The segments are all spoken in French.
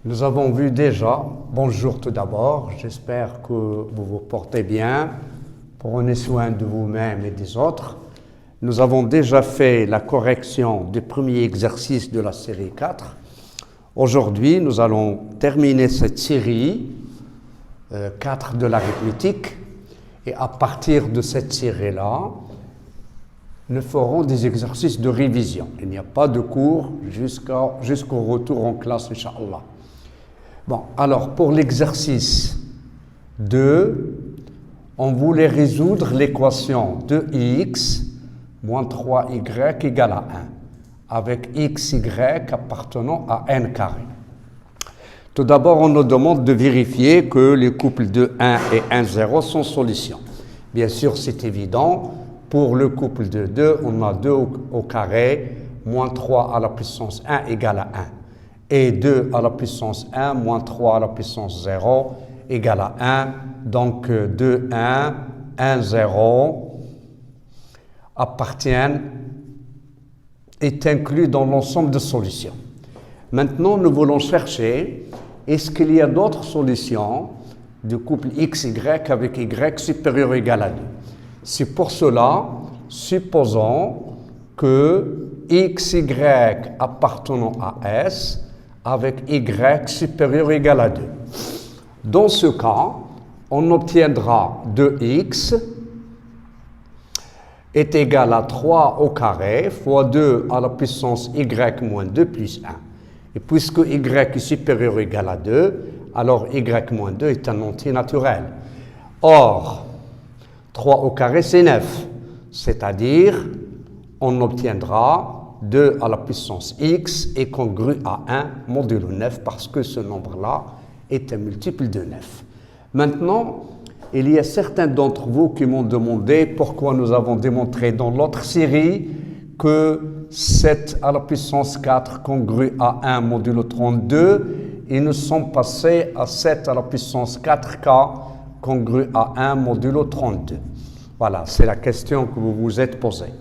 Nous avons vu déjà, bonjour tout d'abord, j'espère que vous vous portez bien, prenez soin de vous-même et des autres. Nous avons déjà fait la correction du premier exercice de la série 4. Aujourd'hui, nous allons terminer cette série 4 de l'arithmétique et à partir de cette série-là, nous ferons des exercices de révision. Il n'y a pas de cours jusqu'au retour en classe, Inch'Allah. Bon, alors pour l'exercice 2, on voulait résoudre l'équation de x moins 3y égale à 1, avec xy appartenant à n carré. Tout d'abord, on nous demande de vérifier que les couples de 1 et 1, 0 sont solutions. Bien sûr, c'est évident. Pour le couple de 2, on a 2 au carré, moins 3 à la puissance 1 égale à 1. Et 2 à la puissance 1, moins 3 à la puissance 0 égale à 1. Donc 2, 1, 1, 0 est inclus dans l'ensemble de solutions. Maintenant, nous voulons chercher, est-ce qu'il y a d'autres solutions du couple XY avec Y supérieur ou égal à 2? C'est pour cela, supposons que XY appartenant à S avec Y supérieur ou égal à 2. Dans ce cas, on obtiendra 2x est égal à 3 au carré fois 2 à la puissance y moins 2 plus 1. Et puisque y est supérieur ou égal à 2, alors y moins 2 est un entier naturel. Or, 3 au carré, c'est 9. C'est-à-dire, on obtiendra 2 à la puissance x est congru à 1 modulo 9 parce que ce nombre-là est un multiple de 9. Maintenant, il y a certains d'entre vous qui m'ont demandé pourquoi nous avons démontré dans l'autre série que 7 à la puissance 4 congru à 1 modulo 32 et nous sommes passés à 7 à la puissance 4k congru à 1 modulo 32. Voilà, c'est la question que vous vous êtes posée.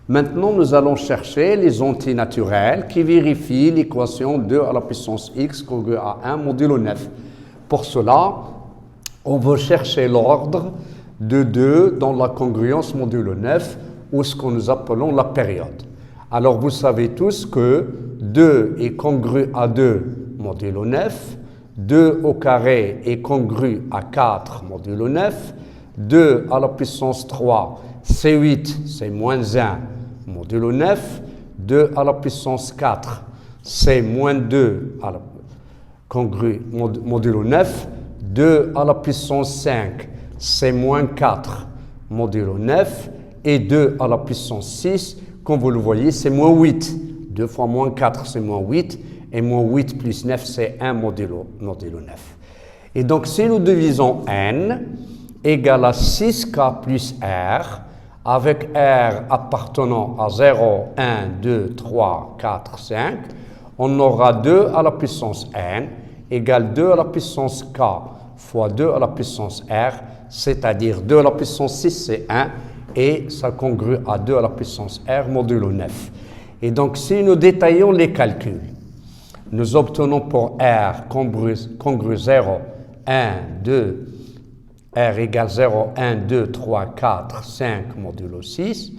Maintenant, nous allons chercher les antinaturels qui vérifient l'équation 2 à la puissance x congru à 1 modulo 9. Pour cela, on veut chercher l'ordre de 2 dans la congruence modulo 9 ou ce que nous appelons la période. Alors, vous savez tous que 2 est congru à 2 modulo 9, 2 au carré est congru à 4 modulo 9, 2 à la puissance 3, c'est 8, c'est moins 1 modulo 9, 2 à la puissance 4, c'est moins 2 à la congru modulo 9, 2 à la puissance 5, c'est moins 4 modulo 9, et 2 à la puissance 6, comme vous le voyez, c'est moins 8. 2 fois moins 4, c'est moins 8, et moins 8 plus 9, c'est 1 modulo 9. Et donc, si nous divisons n égale à 6k plus r, avec r appartenant à 0, 1, 2, 3, 4, 5, on aura 2 à la puissance n égale 2 à la puissance k fois 2 à la puissance r, c'est-à-dire 2 à la puissance 6, c'est 1, et ça congrue à 2 à la puissance r modulo 9. Et donc, si nous détaillons les calculs, nous obtenons pour r congru 0, 1, 2, r égale 0, 1, 2, 3, 4, 5 modulo 6,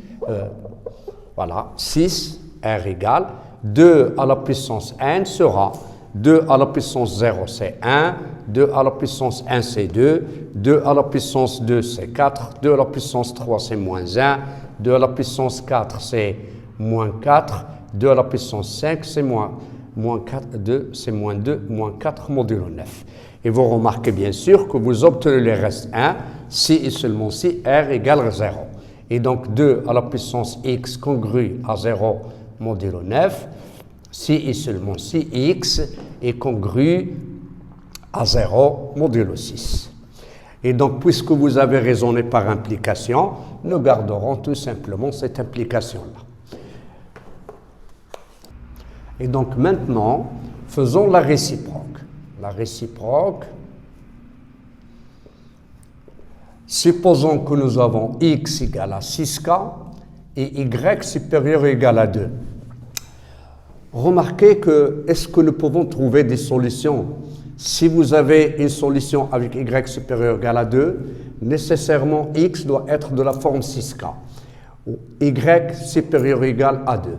voilà, 6, r égale 2 à la puissance n sera 2 à la puissance 0, c'est 1, 2 à la puissance 1, c'est 2, 2 à la puissance 2, c'est 4, 2 à la puissance 3, c'est moins 1, 2 à la puissance 4, c'est moins 4, 2 à la puissance 5, c'est moins 4, 2, c'est moins 2, moins 4 modulo 9. Et vous remarquez bien sûr que vous obtenez le reste 1 si et seulement si r égale 0. Et donc 2 à la puissance x congru à 0 modulo 9, si et seulement si x est congru à 0 modulo 6. Et donc, puisque vous avez raisonné par implication, nous garderons tout simplement cette implication-là. Et donc maintenant, faisons la réciproque. La réciproque, supposons que nous avons x égale à 6k et y supérieur ou égal à 2. Remarquez que, est-ce que nous pouvons trouver des solutions? Si vous avez une solution avec y supérieur ou égal à 2, nécessairement x doit être de la forme 6k, ou y supérieur ou égal à 2.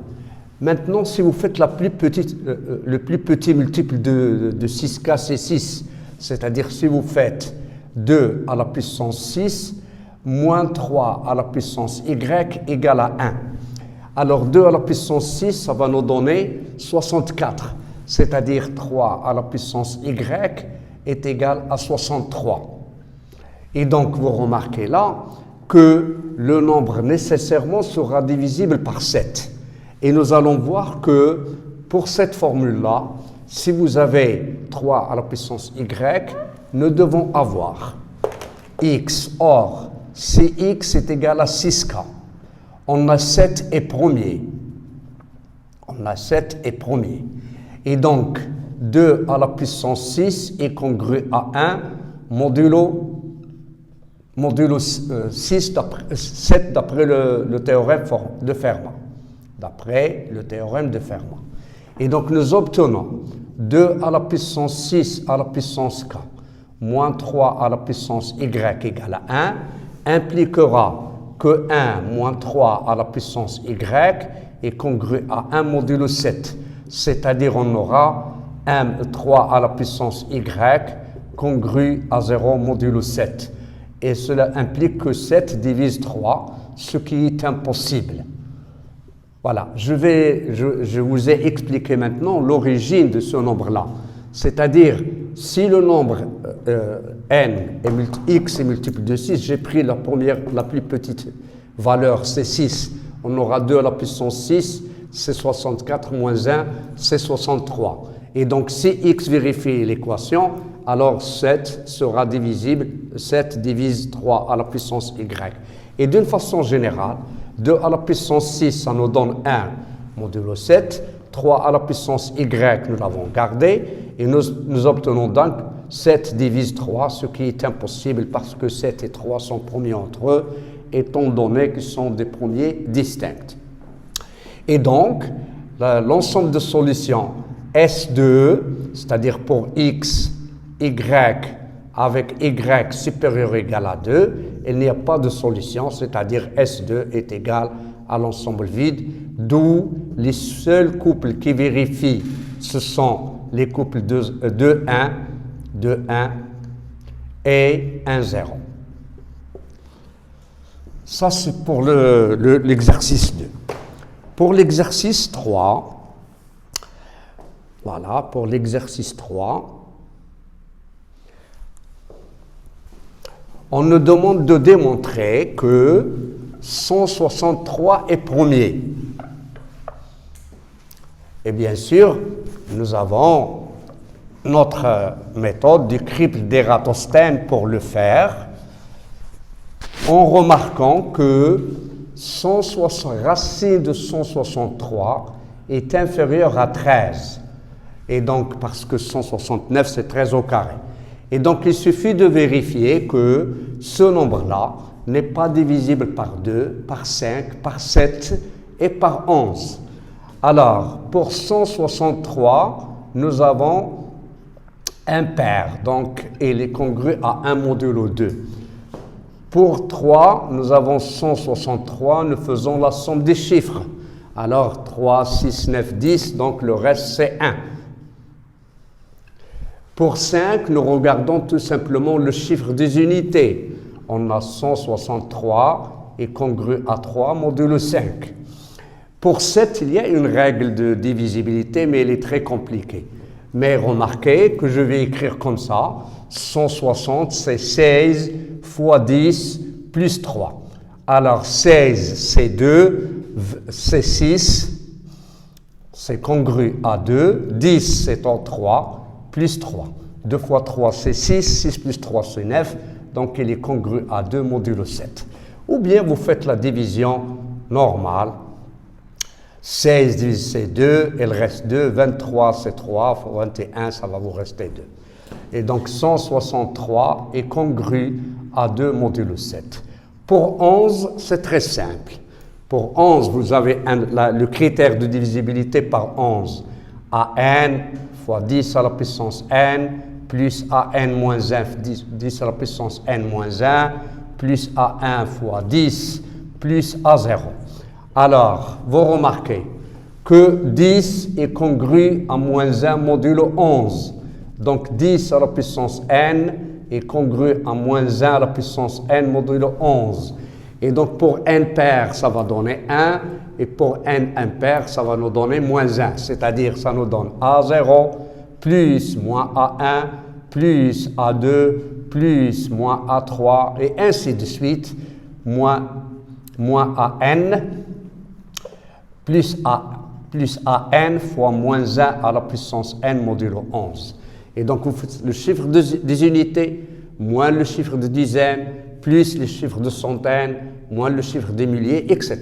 Maintenant, si vous faites le plus petit multiple de 6k, c'est 6. C'est-à-dire, si vous faites 2 à la puissance 6, moins 3 à la puissance y égale à 1. Alors 2 à la puissance 6, ça va nous donner 64. C'est-à-dire 3 à la puissance y est égal à 63. Et donc vous remarquez là que le nombre nécessairement sera divisible par 7. Et nous allons voir que pour cette formule-là, si vous avez 3 à la puissance y, nous devons avoir x. Or, si x est égal à 6k, on a 7 et premier. On a 7 et premier. Et donc, 2 à la puissance 6 est congru à 1 modulo 7 d'après le théorème de Fermat. D'après le théorème de Fermat. Et donc, nous obtenons 2 à la puissance 6 à la puissance k moins 3 à la puissance y égale à 1 impliquera que 1 moins 3 à la puissance y est congru à 1 modulo 7. C'est-à-dire on aura 3 à la puissance y congru à 0 modulo 7. Et cela implique que 7 divise 3, ce qui est impossible. Voilà, je vous ai expliqué maintenant l'origine de ce nombre-là. C'est-à-dire, si le nombre x est multiple de 6, j'ai pris la plus petite valeur, c'est 6. On aura 2 à la puissance 6, c'est 64 moins 1, c'est 63. Et donc, si x vérifie l'équation, alors 7 sera divisible, 7 divise 3 à la puissance y. Et d'une façon générale, 2 à la puissance 6, ça nous donne 1 modulo 7, 3 à la puissance y, nous l'avons gardé, et nous obtenons donc 7 divise 3, ce qui est impossible parce que 7 et 3 sont premiers entre eux, étant donné qu'ils sont des premiers distincts. Et donc, l'ensemble de solutions S2, c'est-à-dire pour x, y avec y supérieur ou égal à 2, il n'y a pas de solution, c'est-à-dire S2 est égal à l'ensemble vide, d'où les seuls couples qui vérifient, ce sont les couples 2, 1 et 1, 0. Ça, c'est pour l'exercice 2. Pour l'exercice 3, voilà, pour l'exercice 3, on nous demande de démontrer que 163 est premier. Et bien sûr, nous avons notre méthode du triple d'Ératosthène pour le faire, en remarquant que racine de 163 est inférieure à 13. Et donc, parce que 169, c'est 13 au carré. Et donc, il suffit de vérifier que ce nombre-là n'est pas divisible par 2, par 5, par 7 et par 11. Alors, pour 163, nous avons un pair, donc il est congru à 1 modulo 2. Pour 3, nous avons 163, nous faisons la somme des chiffres. Alors, 3, 6, 9, 10, donc le reste c'est 1. Pour 5, nous regardons tout simplement le chiffre des unités. On a 163 et congru à 3 modulo 5. Pour 7, il y a une règle de divisibilité, mais elle est très compliquée. Mais remarquez que je vais écrire comme ça. 160, c'est 16 fois 10 plus 3. Alors 16, c'est 2, c'est 6, c'est congru à 2. 10, c'est en 3. Plus 3. 2 fois 3, c'est 6. 6 plus 3, c'est 9. Donc, il est congru à 2 modulo 7. Ou bien, vous faites la division normale. 16 divise c'est 2, il reste 2. 23, c'est 3. 21, ça va vous rester 2. Et donc, 163 est congru à 2 modulo 7. Pour 11, c'est très simple. Pour 11, vous avez le critère de divisibilité par 11. AN fois 10 à la puissance n, plus AN moins 1, 10 à la puissance n moins 1, plus A1 fois 10, plus A0. Alors, vous remarquez que 10 est congru à moins 1 modulo 11. Donc 10 à la puissance n est congru à moins 1 à la puissance n modulo 11. Et donc pour n pair, ça va donner 1, et pour n impair, ça va nous donner moins 1. C'est-à-dire, ça nous donne A0 plus moins A1 plus A2 plus moins A3, et ainsi de suite, moins AN plus AN fois moins 1 à la puissance n modulo 11. Et donc, vous faites le chiffre des unités, moins le chiffre de dizaines, plus les chiffres de centaines, moins le chiffre des milliers, etc.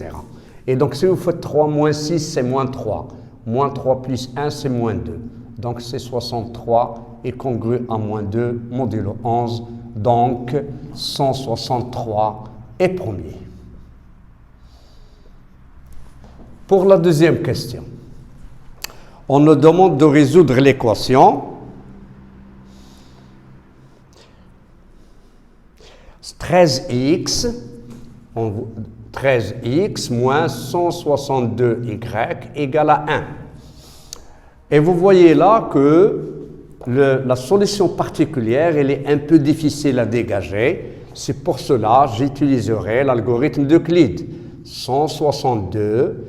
Et donc, si vous faites 3 moins 6, c'est moins 3. Moins 3 plus 1, c'est moins 2. Donc, c'est 63 est congru à moins 2 modulo 11. Donc, 163 est premier. Pour la deuxième question, on nous demande de résoudre l'équation 13x moins 162y égale à 1. Et vous voyez là que la solution particulière, elle est un peu difficile à dégager. C'est pour cela que j'utiliserai l'algorithme d'Euclide. 162,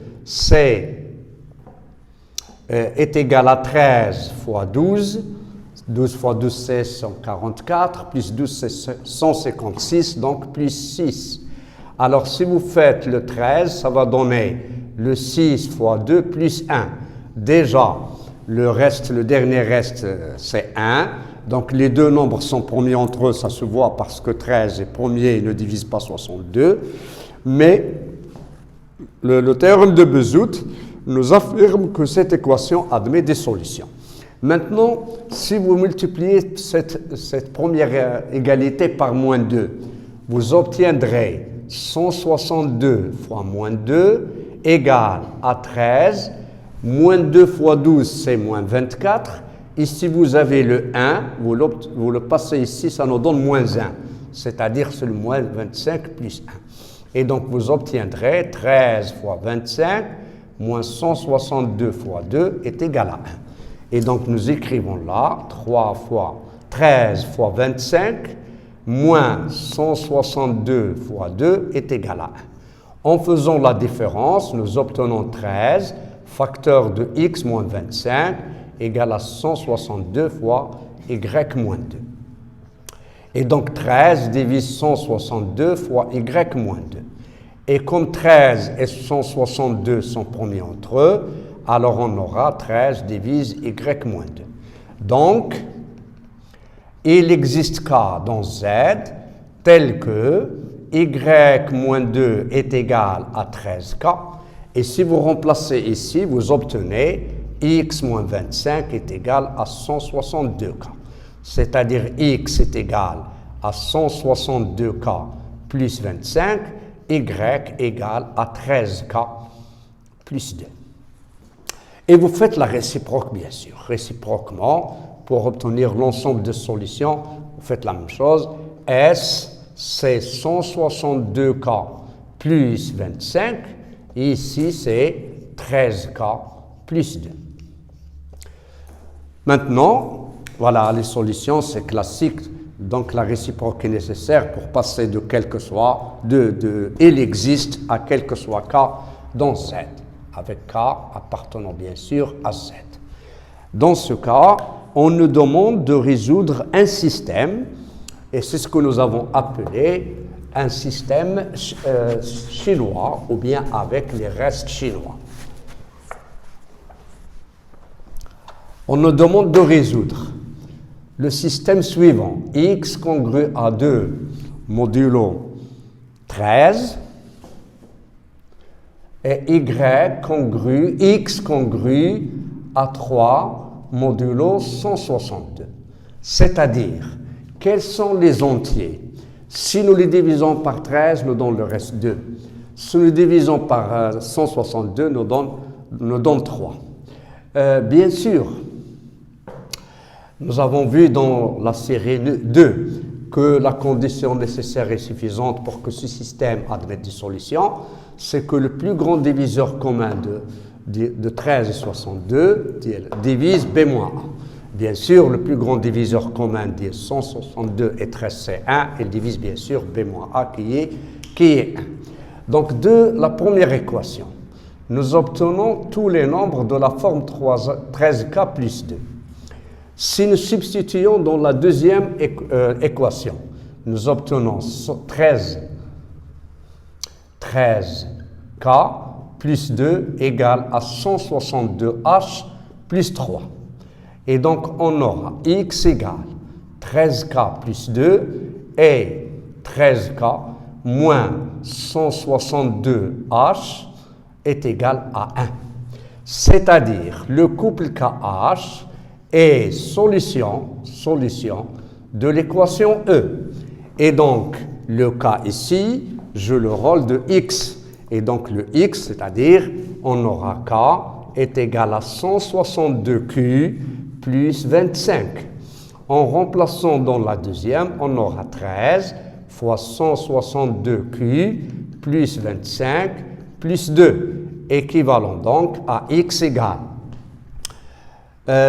est égal à 13 fois 12. 12 fois 12, c'est 144, plus 12, c'est 156, donc plus 6. Alors, si vous faites le 13, ça va donner le 6 fois 2 plus 1. Déjà, le dernier reste, c'est 1. Donc, les deux nombres sont premiers entre eux, ça se voit parce que 13 est premier, il ne divise pas 62. Mais le théorème de Bézout nous affirme que cette équation admet des solutions. Maintenant, si vous multipliez cette première égalité par moins 2, vous obtiendrez 162 fois moins 2 égale à 13. Moins 2 fois 12, c'est moins 24. Ici, vous avez le 1, vous le passez ici, ça nous donne moins 1. C'est-à-dire, c'est le moins 25 plus 1. Et donc, vous obtiendrez 13 fois 25 moins 162 fois 2 est égal à 1. Et donc, nous écrivons là 3 fois 13 fois 25 moins 162 fois 2 est égal à 1. En faisant la différence, nous obtenons 13, facteur de x moins 25, égale à 162 fois y moins 2. Et donc, 13 divise 162 fois y moins 2. Et comme 13 et 162 sont premiers entre eux, alors on aura 13 divise y moins 2. Donc, il existe k dans z tel que y moins 2 est égal à 13k. Et si vous remplacez ici, vous obtenez x moins 25 est égal à 162k. C'est-à-dire x est égal à 162k plus 25, y égale à 13k plus 2. Et vous faites la réciproque, bien sûr. Réciproquement, pour obtenir l'ensemble des solutions, vous faites la même chose. S, c'est 162k plus 25. Et ici, c'est 13k plus 2. Maintenant, voilà, les solutions, c'est classique. Donc, la réciproque est nécessaire pour passer de quel que soit, il existe à quel que soit k dans Z, avec k appartenant bien sûr à Z. Dans ce cas, on nous demande de résoudre un système, et c'est ce que nous avons appelé un système chinois, ou bien avec les restes chinois. On nous demande de résoudre le système suivant, x congru à 2 modulo 13 et x congru à 3 modulo 162. C'est-à-dire, quels sont les entiers? Si nous les divisons par 13, nous donnons le reste 2. Si nous divisons par 162, nous donne 3. Bien sûr, nous avons vu dans la série 2 que la condition nécessaire et suffisante pour que ce système admette des solutions, c'est que le plus grand diviseur commun de 13 et 62 divise B-1. Bien sûr, le plus grand diviseur commun de 162 et 13, c'est 1. Il divise bien sûr B-A qui est 1. Donc, de la première équation, nous obtenons tous les nombres de la forme 13K plus 2. Si nous substituons dans la deuxième équation, nous obtenons 13K plus 2 égale à 162H plus 3. Et donc, on aura X égale 13K plus 2 et 13K moins 162H est égal à 1. C'est-à-dire, le couple KH est solution de l'équation E. Et donc, le K ici joue le rôle de X. Et donc, le X, c'est-à-dire, on aura K est égal à 162Q plus 25. En remplaçant dans la deuxième, on aura 13 fois 162Q plus 25 plus 2, équivalent donc à X égale.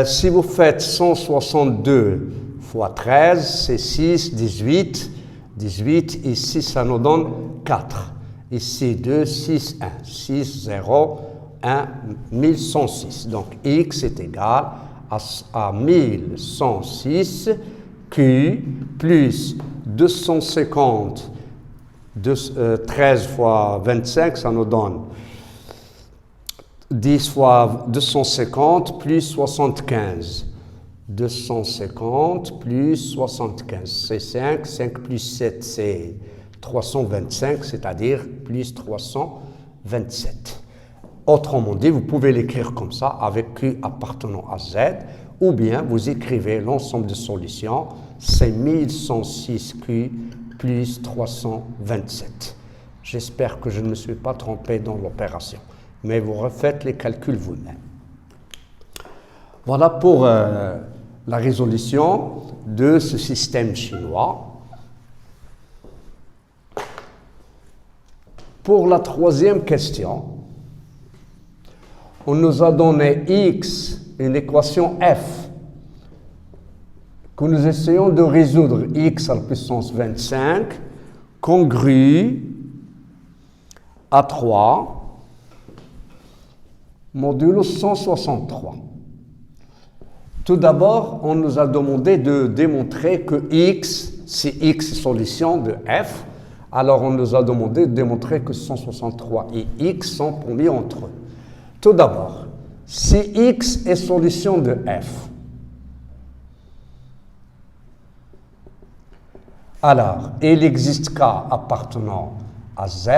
Si vous faites 162 fois 13, c'est 6, 18. 18, ici, ça nous donne 4. Ici, 2, 6, 1. 6, 0, 1, 1106. Donc, X est égal à 1106 Q plus 250. 13 fois 25, ça nous donne 10 fois 250 plus 75. 250 plus 75, c'est 5. 5 plus 7, c'est 325, c'est-à-dire plus 327. Autrement dit, vous pouvez l'écrire comme ça, avec Q appartenant à Z, ou bien vous écrivez l'ensemble des solutions, c'est 1106 Q plus 327. J'espère que je ne me suis pas trompé dans l'opération, mais vous refaites les calculs vous-même. Voilà pour la résolution de ce système chinois. Pour la troisième question, on nous a donné X, une équation F, que nous essayons de résoudre. X à la puissance 25, congrue à 3, modulo 163. Tout d'abord, on nous a demandé de démontrer que X, si X est solution de F, alors on nous a demandé de démontrer que 163 et X sont promis entre eux. Tout d'abord, si X est solution de F, alors il existe K appartenant à Z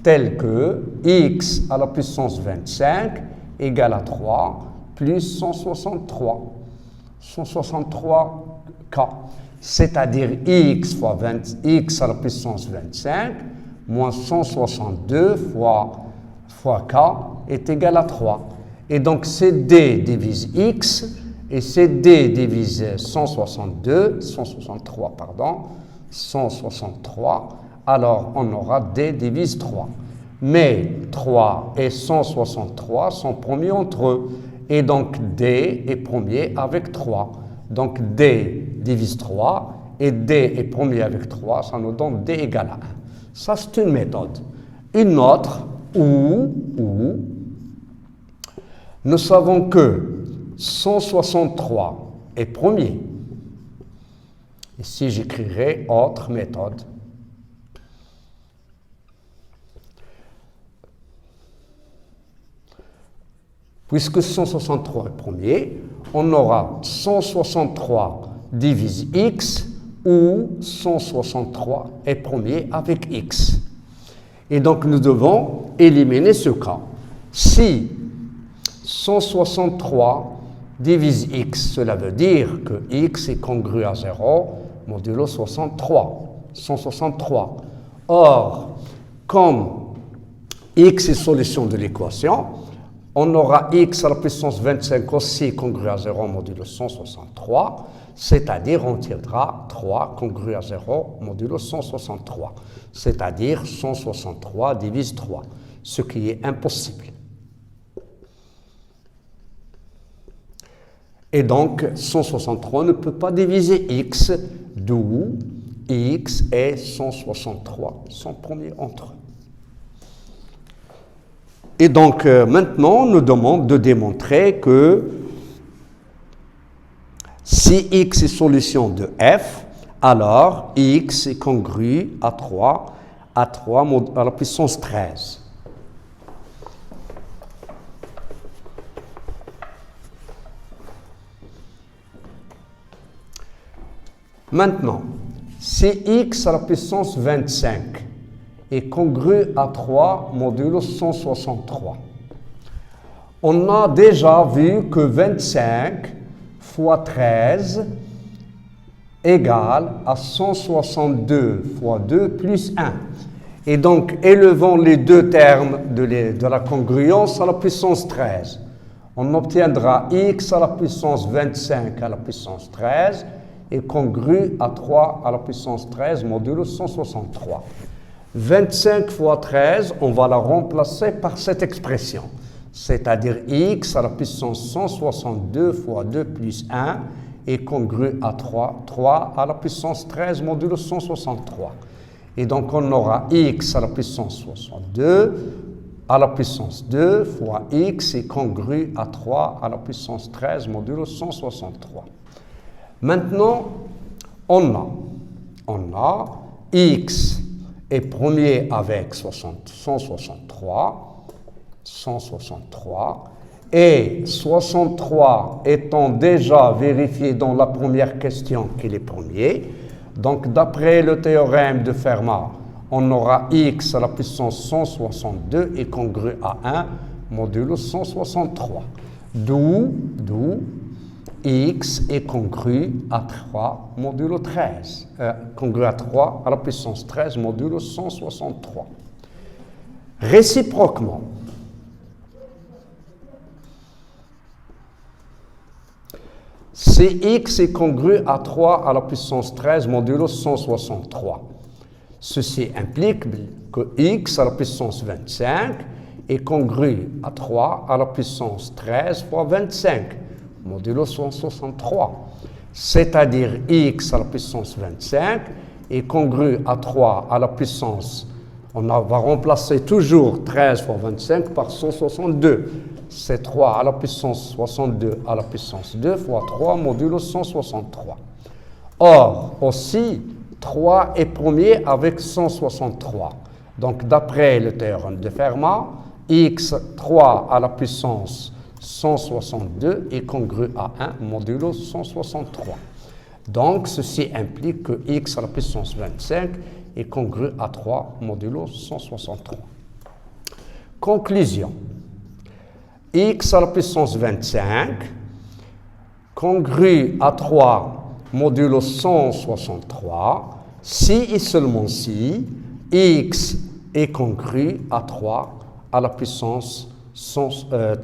tel que X à la puissance 25 égale à 3 plus 163. 163K. C'est-à-dire X fois X à la puissance 25 moins 162 fois K est égal à 3. Et donc, c'est D divise X et c'est D divise 163, pardon, 163. Alors, on aura D divise 3. Mais 3 et 163 sont promis entre eux. Et donc, D est premier avec 3. Donc, D divise 3 et D est premier avec 3, ça nous donne D égale à 1. Ça, c'est une méthode. Une autre où nous savons que 163 est premier. Ici, j'écrirai autre méthode. Puisque 163 est premier, on aura 163 divise X où 163 est premier avec X. Et donc, nous devons éliminer ce cas. Si 163 divise X, cela veut dire que X est congru à 0, modulo 163. Or, comme x est solution de l'équation, on aura x à la puissance 25 aussi congru à 0 modulo 163, c'est-à-dire on tiendra 3 congru à 0 modulo 163, c'est-à-dire 163 divise 3, ce qui est impossible. Et donc 163 ne peut pas diviser x, d'où x et 163 sont premiers entre eux. Et donc, maintenant, on nous demande de démontrer que si x est solution de f, alors x est congru à 3 à la puissance 13. Maintenant, si x à la puissance 25 est congru à 3 modulo 163. On a déjà vu que 25 fois 13 égale à 162 fois 2 plus 1. Et donc, élevons les deux termes de la congruence à la puissance 13. On obtiendra x à la puissance 25 à la puissance 13 est congru à 3 à la puissance 13 modulo 163. 25 fois 13, on va la remplacer par cette expression, c'est-à-dire x à la puissance 162 fois 2 plus 1 est congru à 3 à la puissance 13 modulo 163. Et donc on aura x à la puissance 62 à la puissance 2 fois x est congru à 3 à la puissance 13 modulo 163. Maintenant, on a x est premier avec 163, et 63 étant déjà vérifié dans la première question qu'il est premier, donc d'après le théorème de Fermat, on aura x à la puissance 162 est congru à 1 modulo 163, d'où x est congru à 3 modulo 13, congru à 3 à la puissance 13 modulo 163. Réciproquement, si x est congru à 3 à la puissance 13 modulo 163, ceci implique que x à la puissance 25 est congru à 3 à la puissance 13 fois 25, modulo 163, c'est-à-dire x à la puissance 25 est congru à 3 à la puissance, on va remplacer toujours 13 fois 25 par 162, c'est 3 à la puissance 62 à la puissance 2 fois 3 modulo 163. Or, aussi, 3 est premier avec 163. Donc, d'après le théorème de Fermat, x 3 à la puissance 162 est congru à 1 modulo 163. Donc, ceci implique que x à la puissance 25 est congru à 3 modulo 163. Conclusion. X à la puissance 25 congru à 3 modulo 163 si et seulement si x est congru à 3 à la puissance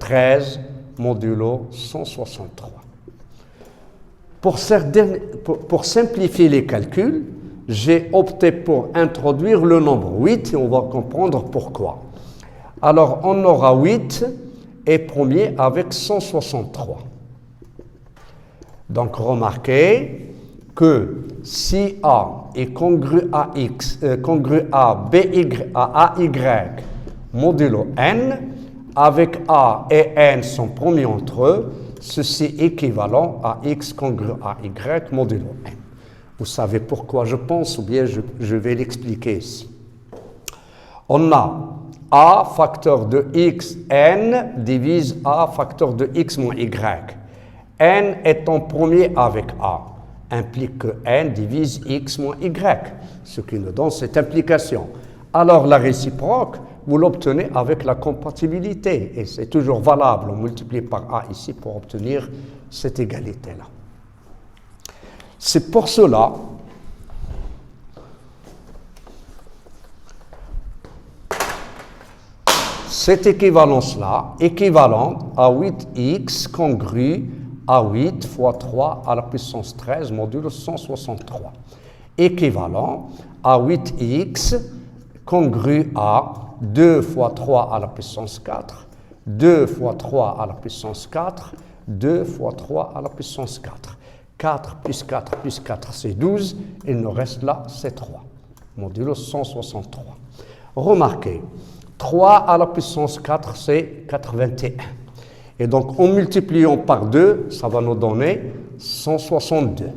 13 modulo 163. Pour simplifier les calculs, j'ai opté pour introduire le nombre 8 et on va comprendre pourquoi. Alors, on aura 8 est premier avec 163. Donc, remarquez que si A est congru à X, congru à AY modulo N, avec A et N sont premiers entre eux, ceci est équivalent à X congru à Y modulo N. Vous savez pourquoi je pense, ou bien je vais l'expliquer ici. On a A facteur de X, N divise A facteur de X moins Y. N étant premier avec A implique que N divise X moins Y, ce qui nous donne cette implication. Alors la réciproque, vous l'obtenez avec la compatibilité, et c'est toujours valable, on multiplie par A ici pour obtenir cette égalité-là. C'est pour cela cette équivalence-là, équivalente à 8x congru à 8 fois 3 à la puissance 13 modulo 163. Équivalent à 8x congru à 2 fois 3 à la puissance 4, 2 fois 3 à la puissance 4, 2 fois 3 à la puissance 4. 4 plus 4 plus 4, c'est 12. Il nous reste là, c'est 3. Modulo 163. Remarquez, 3 à la puissance 4, c'est 81. Et donc, en multipliant par 2, ça va nous donner 162.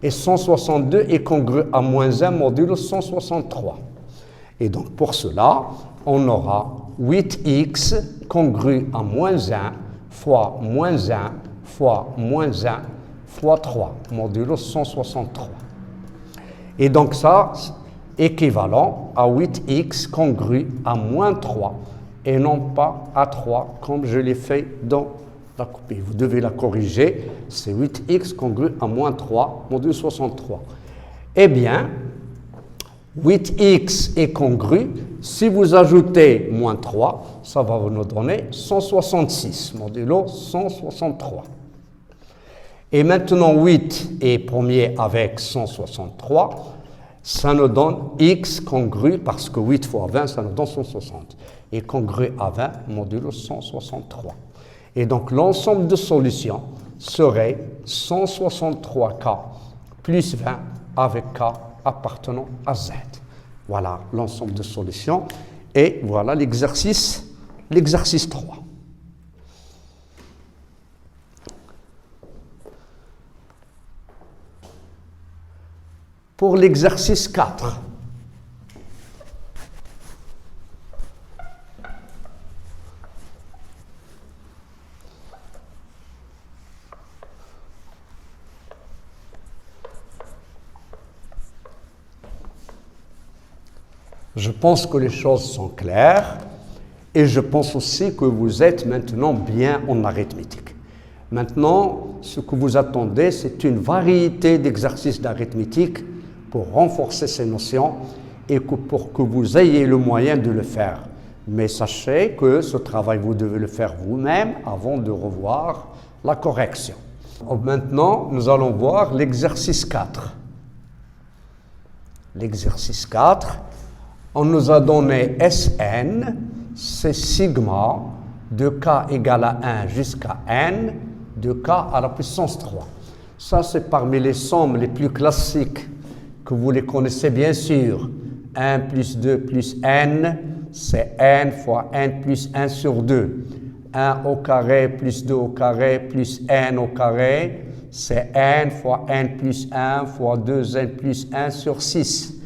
Et 162 est congru à moins 1 modulo 163. Et donc, pour cela, on aura 8x congru à moins 1 fois moins 1 fois moins 1 fois 3 modulo 163. Et donc, ça, équivalent à 8x congru à moins 3 et non pas à 3 comme je l'ai fait dans la copie. Vous devez la corriger, c'est 8x congru à moins 3 modulo 63. Eh bien, 8x est congru, si vous ajoutez moins 3, ça va nous donner 166 modulo 163. Et maintenant 8 est premier avec 163, ça nous donne x congru, parce que 8 fois 20, ça nous donne 160. Et congru à 20, modulo 163. Et donc l'ensemble de solutions serait 163k plus 20 avec k appartenant à z. Voilà l'ensemble de solutions. Et voilà l'exercice 3. Pour l'exercice 4, je pense que les choses sont claires et je pense aussi que vous êtes maintenant bien en arithmétique. Maintenant, ce que vous attendez, c'est une variété d'exercices d'arithmétique pour renforcer ces notions et pour que vous ayez le moyen de le faire. Mais sachez que ce travail, vous devez le faire vous-même avant de revoir la correction. Maintenant, nous allons voir l'exercice 4. L'exercice 4, on nous a donné Sn, c'est sigma de k égale à 1 jusqu'à n de k à la puissance 3. Ça, c'est parmi les sommes les plus classiques que vous les connaissez bien sûr. 1 plus 2 plus n, c'est n fois n plus 1 sur 2. 1 au carré plus 2 au carré plus n au carré, c'est n fois n plus 1 fois 2n plus 1 sur 6.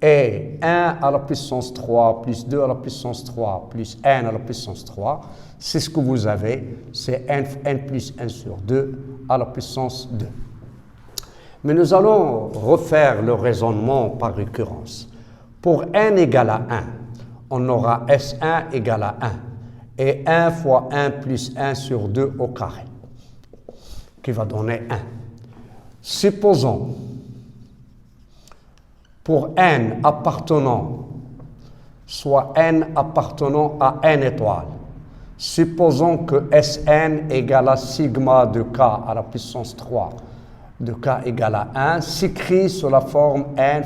Et 1 à la puissance 3 plus 2 à la puissance 3 plus n à la puissance 3, c'est ce que vous avez, c'est n plus 1 sur 2 à la puissance 2. Mais nous allons refaire le raisonnement par récurrence. Pour n égale à 1, on aura S1 égale à 1 et 1 fois 1 plus 1 sur 2 au carré, qui va donner 1. Supposons, pour n appartenant, soit n appartenant à n étoiles, supposons que Sn égale à sigma de k à la puissance 3 de k égale à 1 s'écrit sous la forme n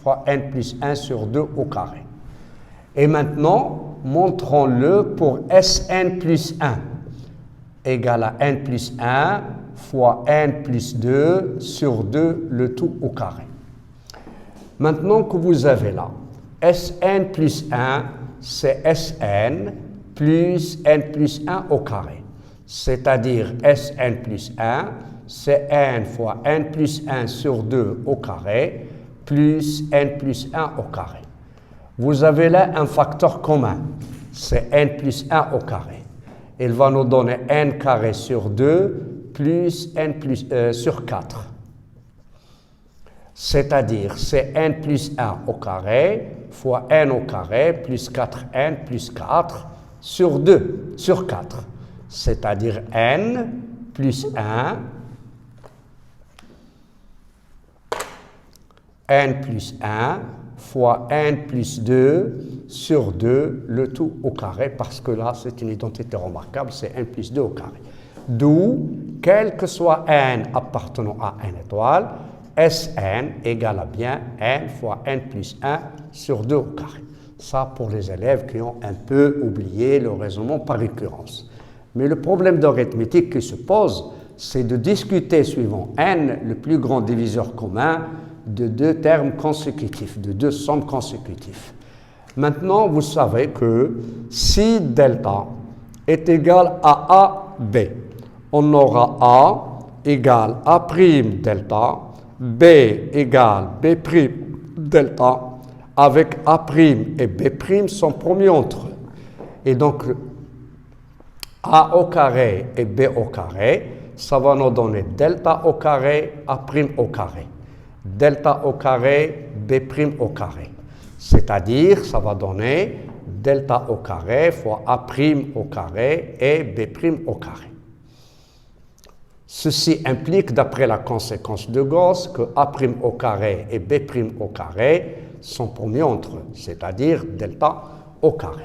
fois n plus 1 sur 2 au carré. Et maintenant, montrons-le pour Sn plus 1 égale à n plus 1 fois n plus 2 sur 2, le tout au carré. Maintenant que vous avez là, Sn plus 1, c'est Sn plus n plus 1 au carré. C'est-à-dire Sn plus 1, c'est n fois n plus 1 sur 2 au carré, plus n plus 1 au carré. Vous avez là un facteur commun, c'est n plus 1 au carré. Il va nous donner n carré sur 2 plus n plus, sur 4. C'est-à-dire, c'est n plus 1 au carré fois n au carré plus 4n plus 4 sur 2, sur 4. C'est-à-dire n plus 1, n plus 1 fois n plus 2 sur 2, le tout au carré, parce que là, c'est une identité remarquable, c'est n plus 2 au carré. D'où, quel que soit n appartenant à n étoile, Sn égale à bien n fois n plus 1 sur 2 au carré. Ça, pour les élèves qui ont un peu oublié le raisonnement par récurrence. Mais le problème d'arithmétique qui se pose, c'est de discuter suivant n, le plus grand diviseur commun, de deux termes consécutifs, de deux sommes consécutives. Maintenant, vous savez que si delta est égal à AB, on aura A égale A' delta, B égale B' delta, avec A' et B' sont promis entre eux. Et donc, A au carré et B au carré, ça va nous donner delta au carré, A' au carré. Delta au carré, B' au carré. C'est-à-dire, ça va donner delta au carré fois A' au carré et B' au carré. Ceci implique, d'après la conséquence de Gauss, que A' au carré et B' au carré sont promis entre eux, c'est-à-dire delta au carré.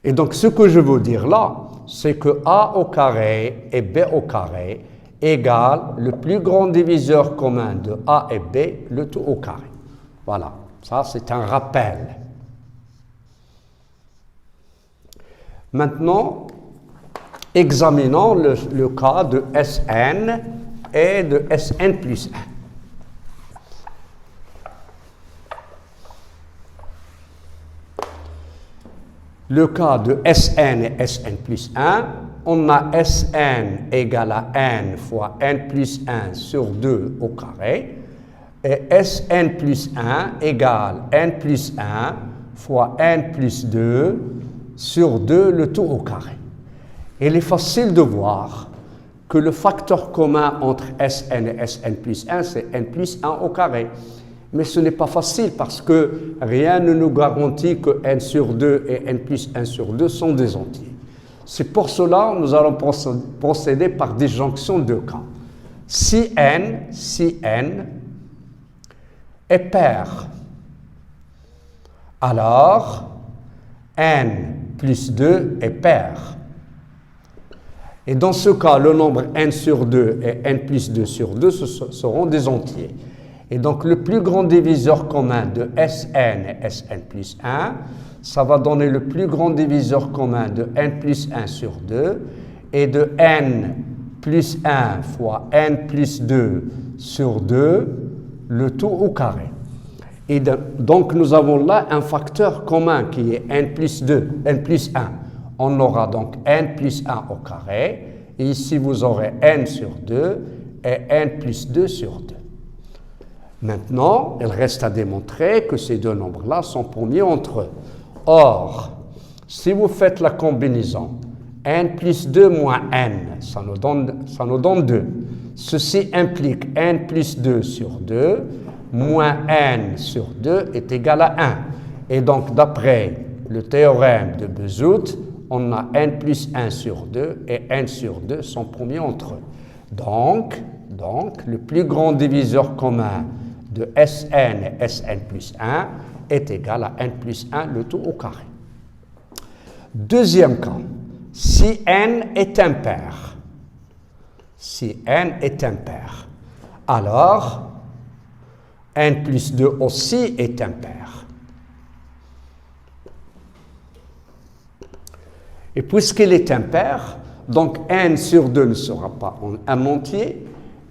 Et donc, ce que je veux dire là, c'est que A au carré et B au carré égale le plus grand diviseur commun de A et B, le tout au carré. Voilà, ça c'est un rappel. Maintenant, examinons le cas de Sn et de Sn plus 1. Le cas de Sn et Sn plus 1, on a Sn égale à n fois n plus 1 sur 2 au carré, et Sn plus 1 égale n plus 1 fois n plus 2 sur 2, le tout au carré. Il est facile de voir que le facteur commun entre Sn et Sn plus 1, c'est n plus 1 au carré. Mais ce n'est pas facile parce que rien ne nous garantit que n sur 2 et n plus 1 sur 2 sont des entiers. C'est pour cela que nous allons procéder par disjonction de cas. Si n est pair, alors n plus 2 est pair. Et dans ce cas, le nombre n sur 2 et n plus 2 sur 2 seront des entiers. Et donc, le plus grand diviseur commun de Sn et Sn plus 1, ça va donner le plus grand diviseur commun de n plus 1 sur 2 et de n plus 1 fois n plus 2 sur 2, le tout au carré. Et donc, nous avons là un facteur commun qui est n plus 2, n plus 1. On aura donc n plus 1 au carré. Et ici, vous aurez n sur 2 et n plus 2 sur 2. Maintenant, il reste à démontrer que ces deux nombres-là sont promis entre eux. Or, si vous faites la combinaison n plus 2 moins n, ça nous donne 2. Ceci implique n plus 2 sur 2 moins n sur 2 est égal à 1. Et donc, d'après le théorème de Bezout, on a n plus 1 sur 2 et n sur 2 sont promis entre eux. Donc, le plus grand diviseur commun de Sn et Sn plus 1 est égal à n plus 1, le tout au carré. Deuxième cas, si n est impair, alors n plus 2 aussi est impair. Et puisqu'il est impair, donc n sur 2 ne sera pas un entier,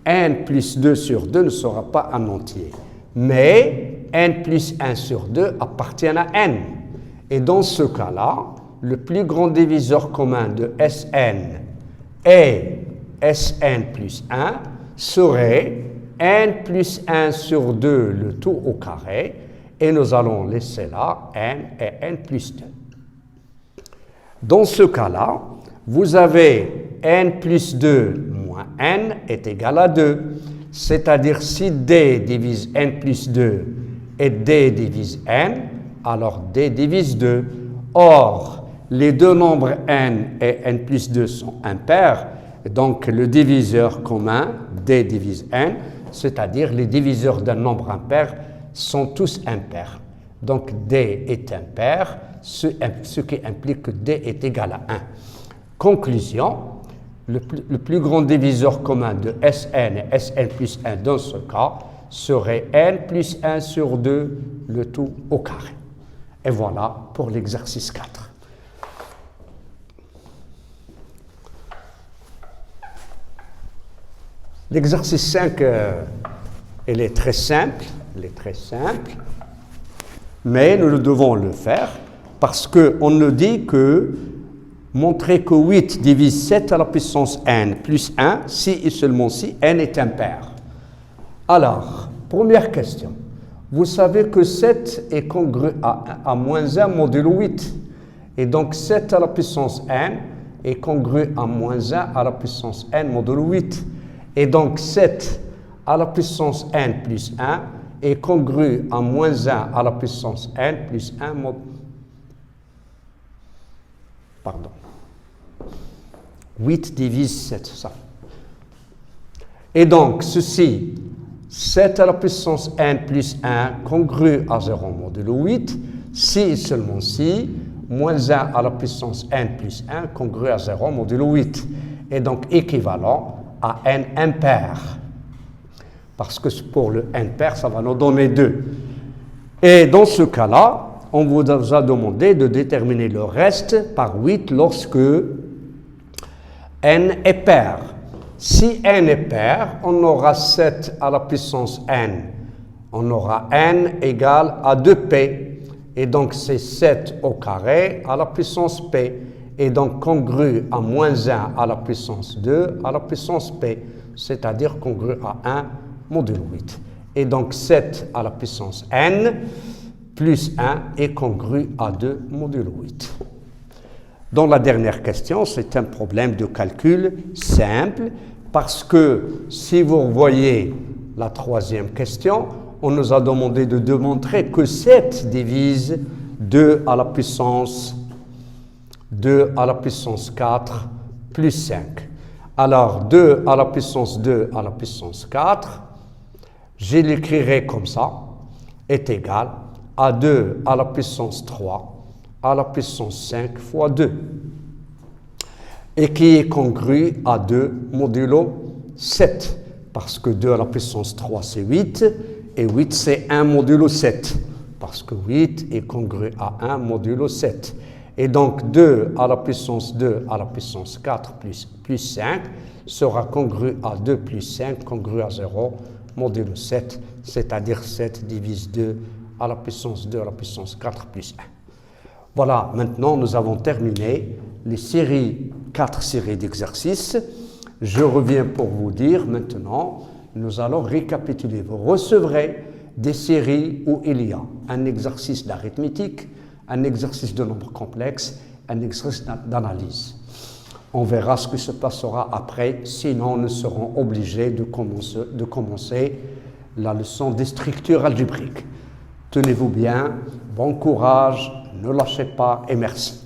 n plus 2 sur 2 ne sera pas un entier. Mais n plus 1 sur 2 appartient à n. Et dans ce cas-là, le plus grand diviseur commun de Sn et Sn plus 1 serait n plus 1 sur 2, le tout au carré, et nous allons laisser là n et n plus 2. Dans ce cas-là, vous avez n plus 2 moins n est égal à 2. C'est-à-dire si d divise n plus 2 et d divise n, alors d divise 2. Or, les deux nombres n et n plus 2 sont impairs, donc le diviseur commun, d divise n, c'est-à-dire les diviseurs d'un nombre impair, sont tous impairs. Donc D est impair, ce qui implique que D est égal à 1. Conclusion, le plus grand diviseur commun de Sn et Sn plus 1 dans ce cas serait n plus 1 sur 2, le tout au carré. Et voilà pour l'exercice 4. L'exercice 5, il est très simple, mais nous devons le faire parce qu'on nous dit que montrer que 8 divise 7 à la puissance n plus 1 si et seulement si n est impair. Alors, première question. Vous savez que 7 est congru à moins 1 modulo 8. Et donc 7 à la puissance n est congru à moins 1 à la puissance n modulo 8. Et donc 7 à la puissance n plus 1 est congru à moins 1 à la puissance n plus 1 mod... Pardon. 8 divise 7, ça. Et donc, ceci, 7 à la puissance n plus 1 congru à 0 modulo 8, si et seulement si, moins 1 à la puissance n plus 1 congru à 0 modulo 8. Et donc équivalent à n impair. Parce que pour le n pair, ça va nous donner 2. Et dans ce cas-là, on vous a demandé de déterminer le reste par 8 lorsque n est pair. Si n est pair, on aura 7 à la puissance n. On aura n égale à 2p. Et donc c'est 7 au carré à la puissance p. Et donc congru à moins 1 à la puissance 2 à la puissance p. C'est-à-dire congru à 1 modulo 8. Et donc 7 à la puissance n plus 1 est congru à 2 modulo 8. Dans la dernière question, c'est un problème de calcul simple parce que si vous voyez la troisième question, on nous a demandé de démontrer que 7 divise 2 à la puissance 4 plus 5. Alors 2 à la puissance 2 à la puissance 4, je l'écrirai comme ça, est égal à 2 à la puissance 3 à la puissance 5 fois 2, et qui est congru à 2 modulo 7, parce que 2 à la puissance 3 c'est 8, et 8 c'est 1 modulo 7, parce que 8 est congru à 1 modulo 7. Et donc 2 à la puissance 2 à la puissance 4 plus 5 sera congru à 2 plus 5, congru à 0 modulo 7, c'est-à-dire 7 divise 2 à la puissance 2 à la puissance 4 plus 1. Voilà, maintenant nous avons terminé les 4 séries d'exercices. Je reviens pour vous dire maintenant, nous allons récapituler. Vous recevrez des séries où il y a un exercice d'arithmétique, un exercice de nombre complexe, un exercice d'analyse. On verra ce qui se passera après, sinon nous serons obligés de commencer la leçon des structures algébriques. Tenez-vous bien, bon courage, ne lâchez pas et merci.